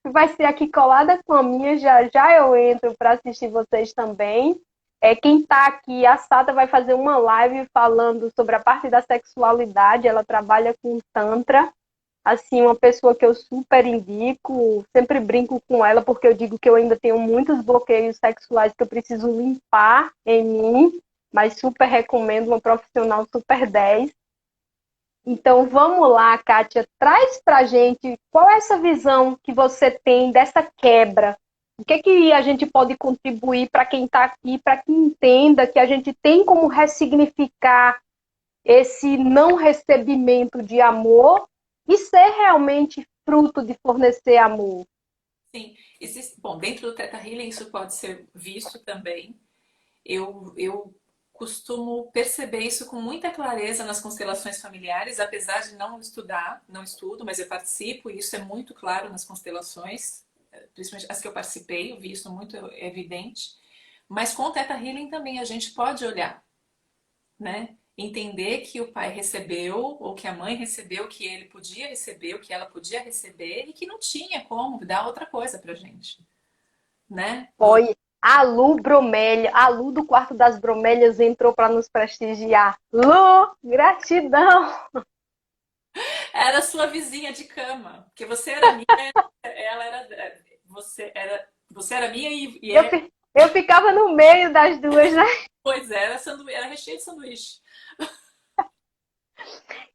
que vai ser aqui colada com a minha. Já já eu entro para assistir vocês também. Quem está aqui, a Sata vai fazer uma live falando sobre a parte da sexualidade. Ela trabalha com Tantra. Assim, uma pessoa que eu super indico, sempre brinco com ela, porque eu digo que eu ainda tenho muitos bloqueios sexuais que eu preciso limpar em mim, mas super recomendo, uma profissional super 10. Então, vamos lá, Kátia, traz pra gente qual é essa visão que você tem dessa quebra. O que a gente pode contribuir para quem está aqui, para que entenda que a gente tem como ressignificar esse não recebimento de amor e ser realmente fruto de fornecer amor. Sim, existe, bom, dentro do Theta Healing isso pode ser visto também. Eu costumo perceber isso com muita clareza nas constelações familiares, apesar de não estudar, não estudo, mas eu participo e isso é muito claro nas constelações, principalmente as que eu participei, eu vi isso muito evidente. Mas com o Theta Healing também a gente pode olhar, né? Entender que o pai recebeu, ou que a mãe recebeu, que ele podia receber, o que ela podia receber, e que não tinha como dar outra coisa pra gente, né? Olha, a Lu Bromélia, a Lu do Quarto das Bromélias entrou para nos prestigiar. Lu, gratidão! Era sua vizinha de cama, porque você era minha, ela era. Você era minha e Eu, ela. eu ficava no meio das duas, né? Pois é, era recheio de sanduíche.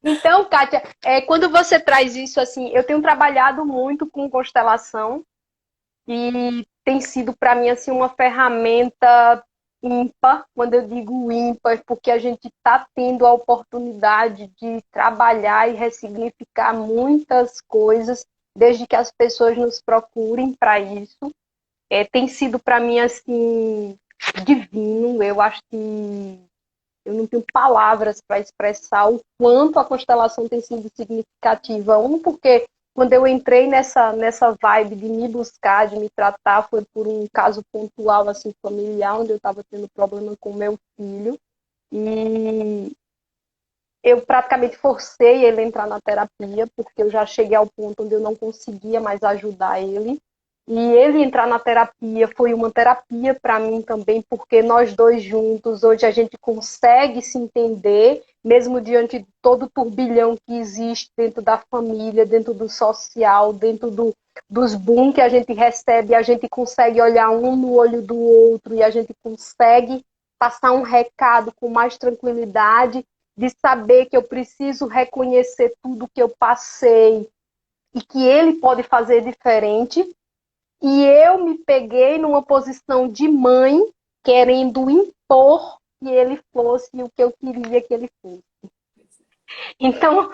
Então, Kátia, quando você traz isso assim, eu tenho trabalhado muito com constelação e tem sido para mim assim uma ferramenta ímpar. Quando eu digo ímpar, porque a gente está tendo a oportunidade de trabalhar e ressignificar muitas coisas desde que as pessoas nos procurem para isso. Tem sido para mim assim divino. Eu acho que eu não tenho palavras para expressar o quanto a constelação tem sido significativa. Porque quando eu entrei nessa vibe de me buscar, de me tratar, foi por um caso pontual, assim, familiar, onde eu estava tendo problema com meu filho. E eu praticamente forcei ele a entrar na terapia, porque eu já cheguei ao ponto onde eu não conseguia mais ajudar ele. E ele entrar na terapia foi uma terapia para mim também, porque nós dois juntos, hoje a gente consegue se entender, mesmo diante de todo o turbilhão que existe dentro da família, dentro do social, dentro dos boom que a gente recebe, a gente consegue olhar um no olho do outro e a gente consegue passar um recado com mais tranquilidade, de saber que eu preciso reconhecer tudo que eu passei e que ele pode fazer diferente. E eu me peguei numa posição de mãe, querendo impor que ele fosse o que eu queria que ele fosse. Então,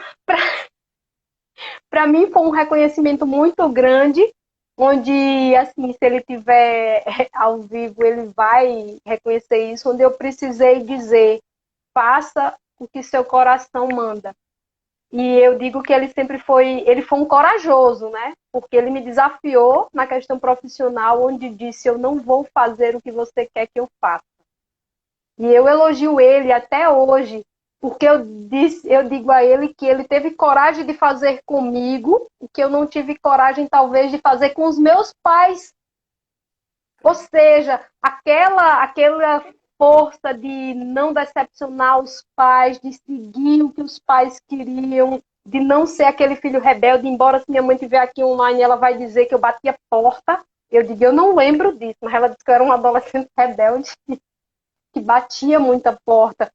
para mim foi um reconhecimento muito grande, onde, assim, se ele tiver ao vivo, ele vai reconhecer isso, onde eu precisei dizer, faça o que seu coração manda. E eu digo que ele foi um corajoso, né? Porque ele me desafiou na questão profissional, onde disse, eu não vou fazer o que você quer que eu faça. E eu elogio ele até hoje, porque eu digo a ele que ele teve coragem de fazer comigo o que eu não tive coragem, talvez, de fazer com os meus pais. Ou seja, aquela força de não decepcionar os pais, de seguir o que os pais queriam, de não ser aquele filho rebelde, embora se minha mãe estiver aqui online, ela vai dizer que eu batia porta. Eu digo, eu não lembro disso, mas ela disse que eu era uma adolescente rebelde que batia muita porta.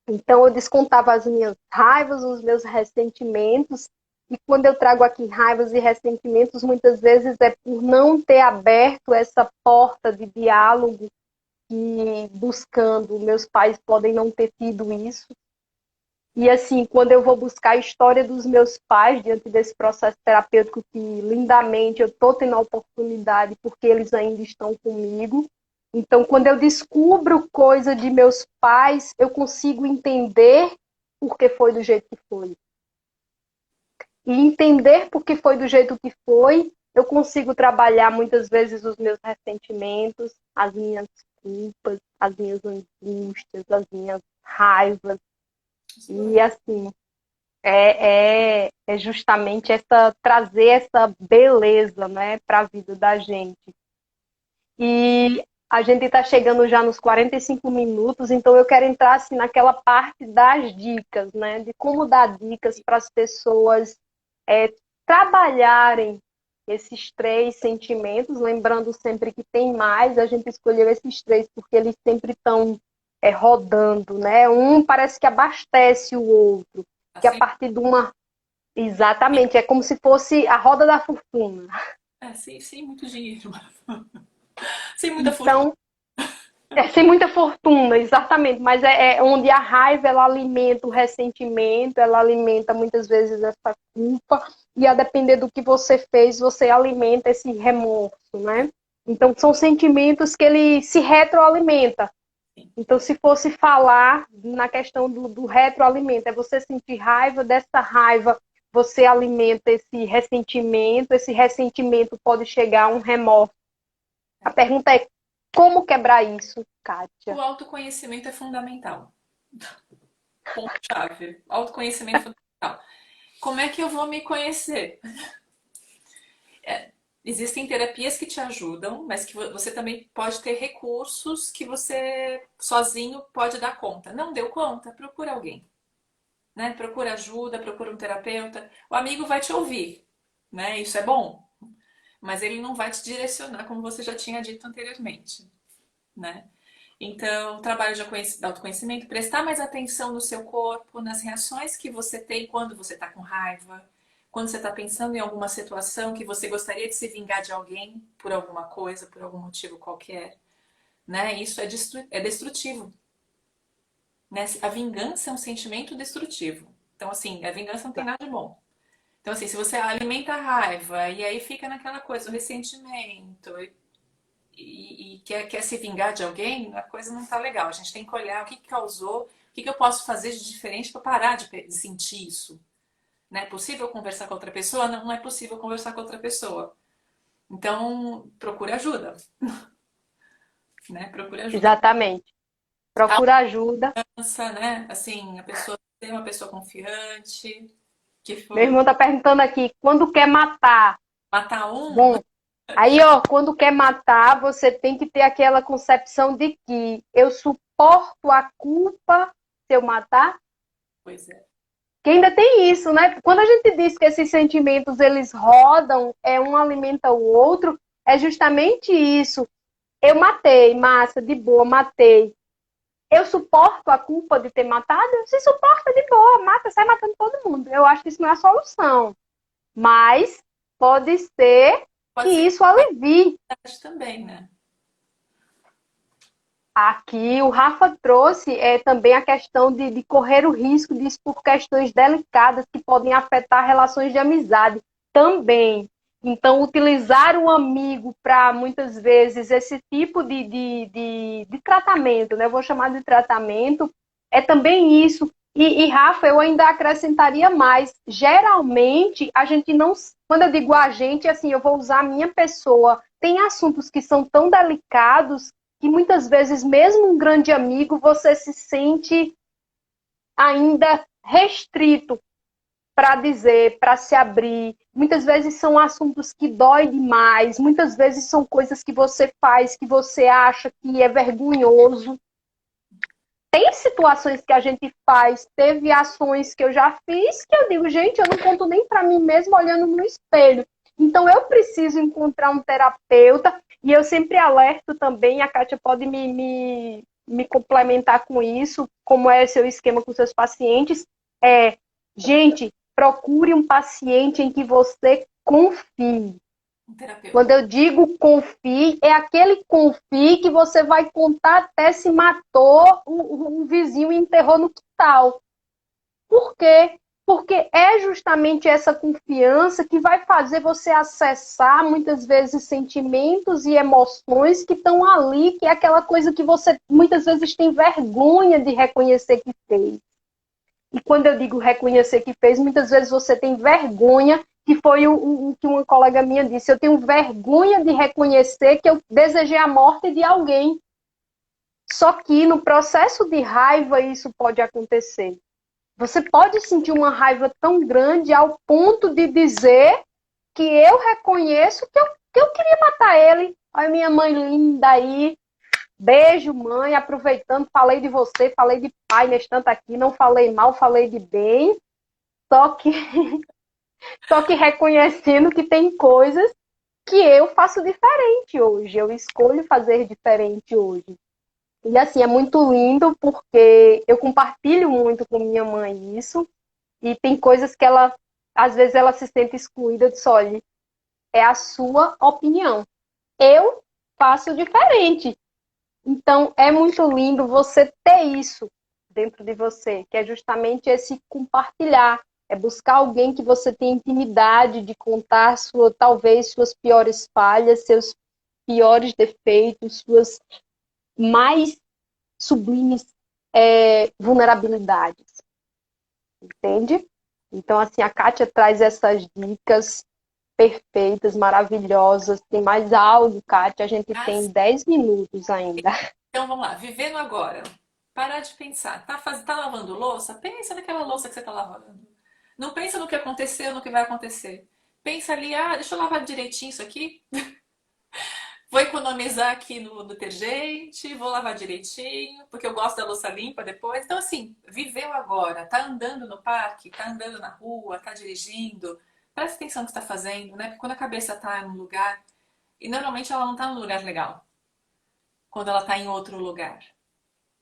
Então eu descontava as minhas raivas, os meus ressentimentos, e quando eu trago aqui raivas e ressentimentos, muitas vezes é por não ter aberto essa porta de diálogo e buscando. Meus pais podem não ter tido isso. E assim, quando eu vou buscar a história dos meus pais diante desse processo terapêutico que lindamente eu estou tendo a oportunidade porque eles ainda estão comigo. Então, quando eu descubro coisa de meus pais, eu consigo entender por que foi do jeito que foi. E entender por que foi do jeito que foi, eu consigo trabalhar muitas vezes os meus ressentimentos, as minhas culpas, as minhas angústias, as minhas raivas. E assim, é justamente trazer essa beleza, né, para a vida da gente. E a gente está chegando já nos 45 minutos, então eu quero entrar assim, naquela parte das dicas, né, de como dar dicas para as pessoas trabalharem esses 3 sentimentos, lembrando sempre que tem mais, a gente escolheu esses 3 porque eles sempre estão rodando, né? Um parece que abastece o outro, que a Assim, partir de uma... Exatamente, é como se fosse a roda da fortuna. sem muito dinheiro, sem muita fortuna. Então, sem muita fortuna, exatamente, mas é onde a raiva, ela alimenta o ressentimento, ela alimenta muitas vezes essa culpa, e a depender do que você fez, você alimenta esse remorso, né? Então, são sentimentos que ele se retroalimenta. Então, se fosse falar na questão do retroalimento, é você sentir raiva, dessa raiva você alimenta esse ressentimento pode chegar a um remorso. A pergunta é, como quebrar isso, Kátia? O autoconhecimento é fundamental. Ponto-chave. Autoconhecimento é fundamental. Como é que eu vou me conhecer? Existem terapias que te ajudam, mas que você também pode ter recursos que você sozinho pode dar conta. Não deu conta? Procura alguém. Né? Procura ajuda, procura um terapeuta. O amigo vai te ouvir, né? Isso é bom, mas ele não vai te direcionar como você já tinha dito anteriormente, né? Então, trabalho de autoconhecimento, prestar mais atenção no seu corpo, nas reações que você tem quando você está com raiva, quando você está pensando em alguma situação que você gostaria de se vingar de alguém por alguma coisa, por algum motivo qualquer, né? Isso é destrutivo, né? A vingança é um sentimento destrutivo. Então, assim, a vingança não tem nada de bom. Então, assim, se você alimenta a raiva e aí fica naquela coisa, o ressentimento e quer se vingar de alguém, a coisa não tá legal. A gente tem que olhar o que causou, o que eu posso fazer de diferente para parar de sentir isso. Né? É possível conversar com outra pessoa? Não, não é possível conversar com outra pessoa. Então, procure ajuda. Né? Procure ajuda. Exatamente. Procura ajuda. Criança, né? Assim, a pessoa ser uma pessoa confiante, que Meu foi irmão está perguntando aqui, quando quer matar? matar um. Bom, aí, ó, quando quer matar, você tem que ter aquela concepção de que eu suporto a culpa se eu matar. Pois é. Que ainda tem isso, né? Quando a gente diz que esses sentimentos eles rodam, um alimenta o outro, é justamente isso. Eu matei, massa, de boa, matei. Eu suporto a culpa de ter matado? Se suporta de boa, mata, sai matando todo mundo. Eu acho que isso não é a solução. Mas pode ser que Pode ser isso alivie. verdade também, né? Aqui o Rafa trouxe também a questão de correr o risco disso por questões delicadas que podem afetar relações de amizade também. Então, utilizar o amigo para, muitas vezes, esse tipo de tratamento, né? Eu vou chamar de tratamento, é também isso. E, Rafa, eu ainda acrescentaria mais. Geralmente, a gente não... Quando eu digo a gente, assim, eu vou usar a minha pessoa. Tem assuntos que são tão delicados que muitas vezes, mesmo um grande amigo, você se sente ainda restrito para dizer, para se abrir. Muitas vezes são assuntos que dói demais, muitas vezes são coisas que você faz, que você acha que é vergonhoso. tem situações que a gente faz, teve ações que eu já fiz, que eu digo, gente, eu não conto nem para mim mesma olhando no espelho. Então, eu preciso encontrar um terapeuta, e eu sempre alerto também, a Kátia pode me complementar com isso, como é seu esquema com seus pacientes, gente, procure um paciente em que você confie. Um terapeuta. Quando eu digo confie, é aquele confie que você vai contar até se matou um vizinho e enterrou no quintal. Por quê? Porque é justamente essa confiança que vai fazer você acessar, muitas vezes, sentimentos e emoções que estão ali, que é aquela coisa que você, muitas vezes, tem vergonha de reconhecer que fez. E quando eu digo reconhecer que fez, muitas vezes você tem vergonha, que foi o que uma colega minha disse, eu tenho vergonha de reconhecer que eu desejei a morte de alguém. Só que no processo de raiva isso pode acontecer. Você pode sentir uma raiva tão grande ao ponto de dizer que eu reconheço que eu queria matar ele. Olha minha mãe linda aí. Beijo, mãe. Aproveitando, falei de você, falei de pai nesse tanto aqui. Não falei mal, falei de bem. Só que, só que reconhecendo que tem coisas que eu faço diferente hoje. Eu escolho fazer diferente hoje. E assim, é muito lindo porque eu compartilho muito com minha mãe isso. E tem coisas que ela, às vezes, ela se sente excluída. Eu disse, olha, é a sua opinião. Eu faço diferente. Então, é muito lindo você ter isso dentro de você, que é justamente esse compartilhar. É buscar alguém que você tem intimidade de contar talvez suas piores falhas, seus piores defeitos, suas mais sublimes vulnerabilidades. Entende? Então, assim, a Kátia traz essas dicas perfeitas, maravilhosas. Tem mais algo, Kátia? A gente tem 10 minutos ainda. Então vamos lá, vivendo agora. Parar de pensar. Tá lavando louça? Pensa naquela louça que você tá lavando. Não pensa no que aconteceu, no que vai acontecer. Pensa ali, deixa eu lavar direitinho isso aqui. Vou economizar aqui no detergente, vou lavar direitinho, porque eu gosto da louça limpa depois. Então, assim, viveu agora, tá andando no parque, tá andando na rua, tá dirigindo. Presta atenção no que está fazendo, né? Porque quando a cabeça tá num lugar, e normalmente ela não tá num lugar legal, quando ela tá em outro lugar,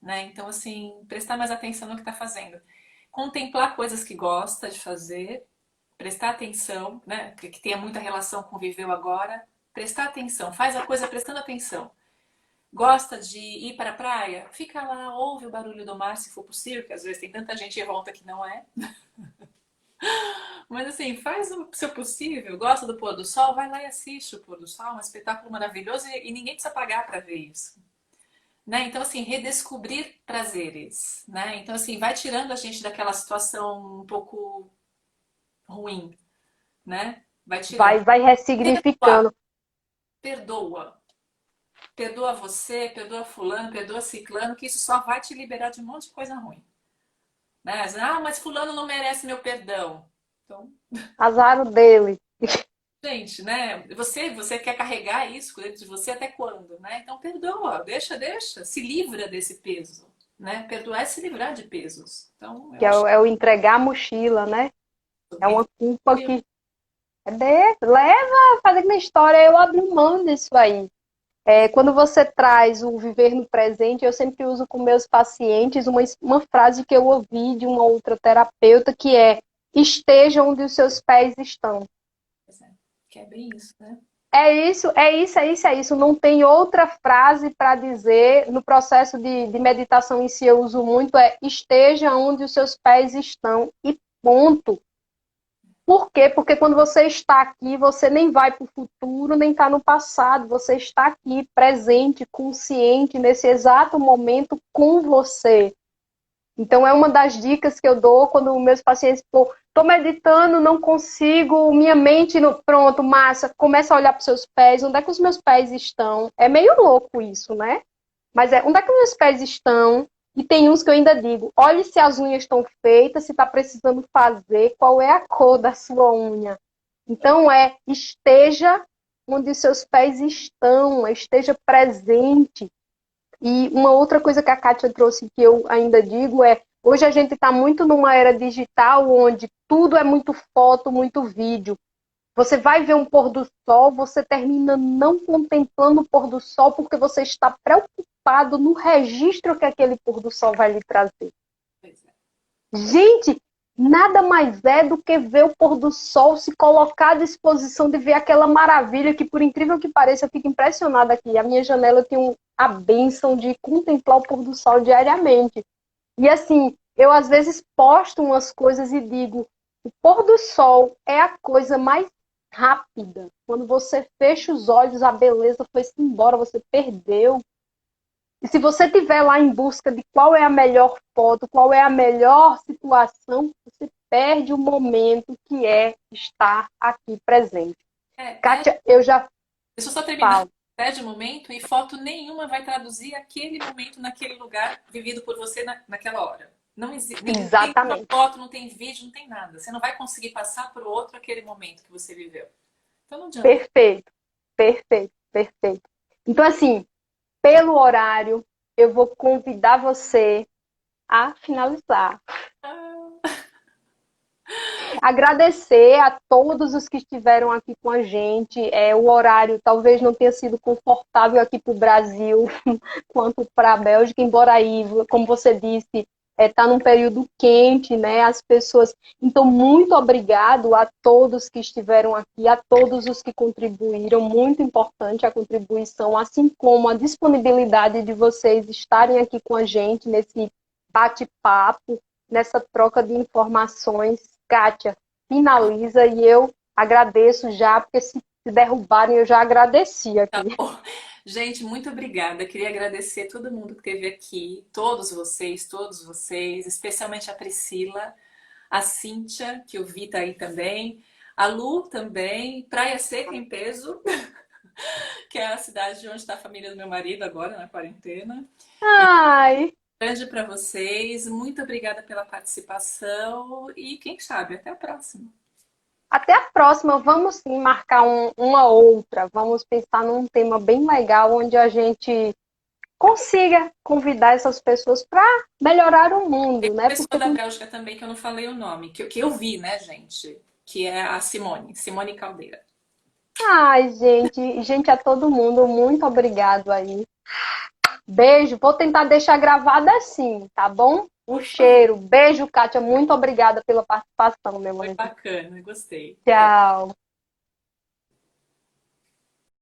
né? Então, assim, prestar mais atenção no que está fazendo. Contemplar coisas que gosta de fazer, prestar atenção, né? Que tenha muita relação com o viveu agora. Prestar atenção, faz a coisa prestando atenção. Gosta de ir para a praia? Fica lá, ouve o barulho do mar, se for possível, porque às vezes tem tanta gente em volta que não é. Mas assim, faz o seu possível. Gosta do pôr do sol? Vai lá e assiste o pôr do sol, um espetáculo maravilhoso e ninguém precisa pagar para ver isso. Né? Então, assim, redescobrir prazeres, né? Então, assim, vai tirando a gente daquela situação um pouco ruim, né? Vai tirando. Vai ressignificando. Perdoa. Perdoa você, perdoa fulano, perdoa ciclano, que isso só vai te liberar de um monte de coisa ruim. Né? Mas fulano não merece meu perdão. Então, Azar dele. gente, né? Você quer carregar isso dentro de você até quando, né? Então perdoa, deixa, se livra desse peso, né? Perdoar é se livrar de pesos. Então, Que eu acho é o entregar a mochila, né? É bem. uma culpa que leva a fazer uma história, eu abro mão disso aí. Quando você traz o viver no presente, eu sempre uso com meus pacientes uma frase que eu ouvi de uma outra terapeuta, que é: esteja onde os seus pés estão. Que é bem isso, né? É isso, é isso, é isso, é isso. Não tem outra frase para dizer. No processo de meditação em si, eu uso muito, esteja onde os seus pés estão e ponto. Por quê? Porque quando você está aqui, você nem vai para o futuro, nem está no passado. Você está aqui, presente, consciente, nesse exato momento com você. Então, é uma das dicas que eu dou quando meus pacientes, estou meditando, não consigo, minha mente, pronto, massa, começa a olhar para os seus pés, onde é que os meus pés estão? É meio louco isso, né? Mas onde é que os meus pés estão? E tem uns que eu ainda digo, olhe se as unhas estão feitas, se está precisando fazer, qual é a cor da sua unha. Então, esteja onde os seus pés estão, esteja presente. E uma outra coisa que a Kátia trouxe que eu ainda digo é, hoje a gente está muito numa era digital onde tudo é muito foto, muito vídeo. Você vai ver um pôr do sol, você termina não contemplando o pôr do sol porque você está preocupado no registro que aquele pôr do sol vai lhe trazer. Gente, nada mais é do que ver o pôr do sol, se colocar à disposição de ver aquela maravilha que, por incrível que pareça, eu fico impressionada aqui. A minha janela eu tenho a bênção de contemplar o pôr do sol diariamente. E assim, eu às vezes posto umas coisas e digo, o pôr do sol é a coisa mais rápida. Quando você fecha os olhos, a beleza foi-se embora, você perdeu. E se você estiver lá em busca de qual é a melhor foto, qual é a melhor situação, você perde o momento que é estar aqui presente. Kátia, eu já Deixa eu só terminar. falo. Perde o momento e foto nenhuma vai traduzir aquele momento naquele lugar vivido por você naquela hora. Não existe, não tem uma Exatamente. foto, não tem vídeo, não tem nada. Você não vai conseguir passar para o outro aquele momento que você viveu. Então não adianta. Perfeito, perfeito, perfeito. Então, assim, pelo horário, eu vou convidar você a finalizar. Ah, Agradecer a todos os que estiveram aqui com a gente. O horário talvez não tenha sido confortável aqui para o Brasil quanto para a Bélgica, embora aí, como você disse, está num período quente, né? As pessoas. Então, muito obrigado a todos que estiveram aqui, a todos os que contribuíram. Muito importante a contribuição, assim como a disponibilidade de vocês estarem aqui com a gente nesse bate-papo, nessa troca de informações. Kátia, finaliza e eu agradeço já, porque se derrubarem eu já agradeci tá aqui. bom. Gente, muito obrigada. Queria agradecer todo mundo que esteve aqui, todos vocês, especialmente a Priscila, a Cíntia, que eu vi tá aí também, a Lu também, Praia Seca em Peso, que é a cidade de onde está a família do meu marido agora na quarentena. Ai, Grande para vocês, muito obrigada pela participação e quem sabe até a próxima. até a próxima. Vamos sim marcar uma outra. Vamos pensar num tema bem legal onde a gente consiga convidar essas pessoas para melhorar o Tem mundo, uma né? pessoa Porque da Bélgica também que eu não falei o nome, que eu vi, né, gente? Que é a Simone Caldeira. ai, gente a todo mundo, muito obrigado aí. Beijo, vou tentar deixar gravado assim, tá bom? Um Por favor, cheiro, beijo, Kátia, muito obrigada pela participação, meu foi anjo. bacana, gostei. Até. Tchau.